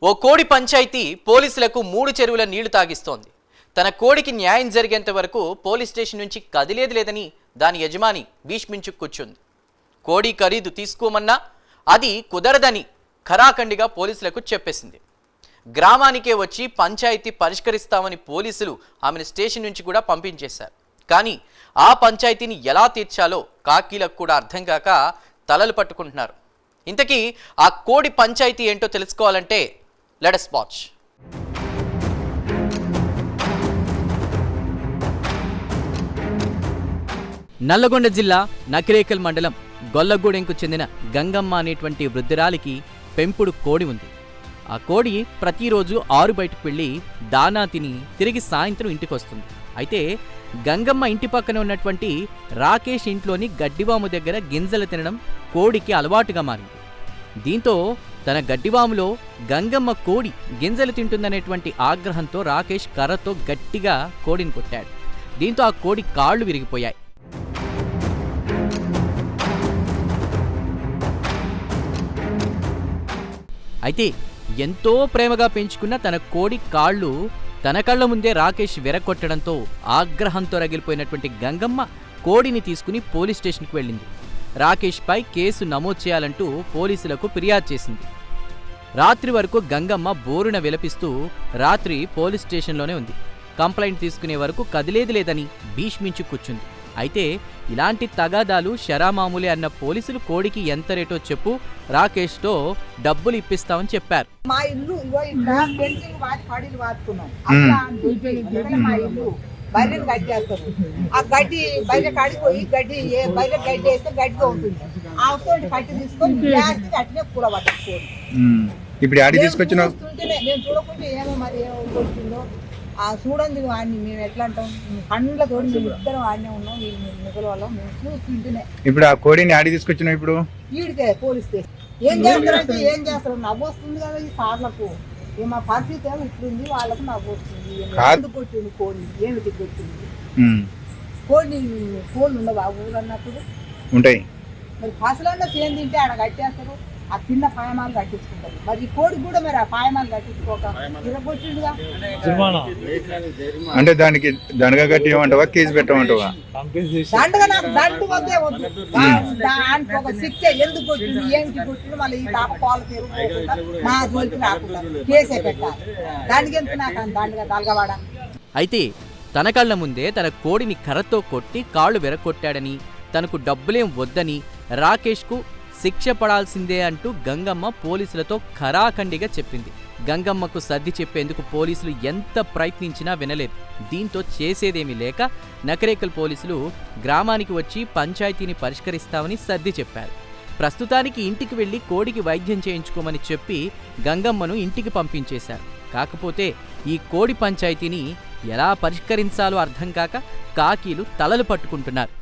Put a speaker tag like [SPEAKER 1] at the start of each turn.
[SPEAKER 1] ఓ కోడి పంచాయతీ పోలీసులకు 3 చెరువుల నీళ్లు తాగిస్తోంది. తన కోడికి న్యాయం జరిగేంత వరకు పోలీస్ స్టేషన్ నుంచి కదిలేది లేదని దాని యజమాని భీష్మించు కూర్చుంది. కోడి ఖరీదు తీసుకోమన్నా అది కుదరదని ఖరాఖండిగా పోలీసులకు చెప్పేసింది. గ్రామానికే వచ్చి పంచాయతీ పరిష్కరిస్తామని పోలీసులు ఆమెను స్టేషన్ నుంచి కూడా పంపించేశారు. కానీ ఆ పంచాయతీని ఎలా తీర్చాలో కాకీలకు కూడా అర్థం కాక తలలు పట్టుకుంటున్నారు. ఇంతకీ ఆ కోడి పంచాయతీ ఏంటో తెలుసుకోవాలంటే లెట్ us watch. నల్లగొండ జిల్లా నకిరేకల్ మండలం గొల్లగూడెంకు చెందిన గంగమ్మ అనేటువంటి వృద్ధురాలికి పెంపుడు కోడి ఉంది. ఆ కోడి ప్రతిరోజు ఆరు బయటకు వెళ్ళి దానా తిని తిరిగి సాయంత్రం ఇంటికి వస్తుంది. అయితే గంగమ్మ ఇంటి పక్కన ఉన్నటువంటి రాకేష్ ఇంట్లోని గడ్డివాము దగ్గర గింజలు తినడం కోడికి అలవాటుగా మారింది. దీంతో తన గడ్డివాములో గంగమ్మ కోడి గింజలు తింటుందనేటువంటి ఆగ్రహంతో రాకేష్ కర్రతో గట్టిగా కోడిని కొట్టాడు. దీంతో ఆ కోడి కాళ్ళు విరిగిపోయాయి. అయితే ఎంతో ప్రేమగా పెంచుకున్న తన కోడి కాళ్ళు తన కళ్ళ ముందే రాకేష్ విరగొట్టడంతో ఆగ్రహంతో రగిలిపోయినటువంటి గంగమ్మ కోడిని తీసుకుని పోలీస్ స్టేషన్కి వెళ్ళింది. రాకేష్పై కేసు నమోదు చేయాలంటూ పోలీసులకు ఫిర్యాదు చేసింది. రాత్రి వరకు గంగమ్మ బోరున విలపిస్తూ రాత్రి పోలీస్ స్టేషన్లోనే ఉంది. కంప్లైంట్ తీసుకునే వరకు కదిలేది లేదని భీష్మించి కూర్చుంది. అయితే ఇలాంటి తగాదాలు శరామామూలే అన్న పోలీసులు కోడికి ఎంత రేటో చెప్పు, రాకేష్తో డబ్బులు ఇప్పిస్తామని చెప్పారు.
[SPEAKER 2] మా ఇల్లు బయటను కట్టేస్తారు. ఆ గడ్డి బయట కడిపోయి గడ్డి బయట గడ్డి వేస్తే గడ్డిగా ఉంటుంది. ఆ వస్తువుని కట్టి తీసుకొని గ్యాస్ అట్నే కూర పట్టుకోండి.
[SPEAKER 3] ఇప్పుడు ఆడి తీసుకొచ్చినా
[SPEAKER 2] మేము చూడకుండా ఏమో మరి ఏమో వచ్చిందో ఆ చూడండి వాడిని మేము ఎట్లా అంటాం, పండ్లతో మేము ఇద్దరం వాడినే ఉన్నాం. వీళ్ళు మిగల వాళ్ళం మేము చూస్తుంటేనే.
[SPEAKER 3] ఇప్పుడు ఆ కోడిని ఆడి తీసుకొచ్చినా ఇప్పుడు
[SPEAKER 2] వీడికే పోలీస్ స్టేషన్ ఏం చేస్తారంటే ఏం చేస్తారు, నవ్వు వస్తుంది కదా ఈ సార్లకు. మా పరిస్థితి ఏమో ఇట్లుంది, వాళ్ళకు నవ్వు వస్తుంది. ఎందుకు కొట్టింది కోడి, ఏమిటి కొట్టింది కోడి? కోళ్ళు ఉండవు ఆ ఊరు అన్నప్పుడు
[SPEAKER 3] ఉంటాయి.
[SPEAKER 2] మరి ఫసలన్నా చేను తింటే ఆడ కట్టేస్తారు, ఆ చిన్న పాయమాలు కట్టించుకుంటారు. మరి ఈ కోడి కూడా మరి ఆ పాయమాలు కట్టించుకోక ఇరగొట్టిండుగా.
[SPEAKER 3] అంటే దానికి దండగా కట్టిమంటావా, కేసు పెట్టమంటావా?
[SPEAKER 2] దండగా నాకు దండు వద్దే వద్దు, దానికి ఒక శిక్ష. ఎందుకు కొట్టిండు, ఏంటి కొట్టిండు, మళ్ళీ ఈ తాప పాలు పెరుగుకోకుండా మా జోలికి రాకుండా కేసే పెట్టాలి. దానికి ఎందుకు నాకు దండగా దళగవాడ.
[SPEAKER 1] అయితే తన కళ్ళ ముందే తన కోడిని కర్రతో కొట్టి కాళ్ళు విరగొట్టాడని, తనకు డబ్బులేం వద్దని, రాకేష్కు శిక్ష పడాల్సిందే అంటూ గంగమ్మ పోలీసులతో ఖరాఖండిగా చెప్పింది. గంగమ్మకు సర్ది చెప్పేందుకు పోలీసులు ఎంత ప్రయత్నించినా వినలేదు. దీంతో చేసేదేమీ లేక నకరేకల్ పోలీసులు గ్రామానికి వచ్చి పంచాయతీని పరిష్కరిస్తామని సర్ది చెప్పారు. ప్రస్తుతానికి ఇంటికి వెళ్లి కోడికి వైద్యం చేయించుకోమని చెప్పి గంగమ్మను ఇంటికి పంపించేశారు. కాకపోతే ఈ కోడి పంచాయతీని ఎలా పరిష్కరించాలో అర్థం కాక కాకీలు తలలు పట్టుకుంటున్నారు.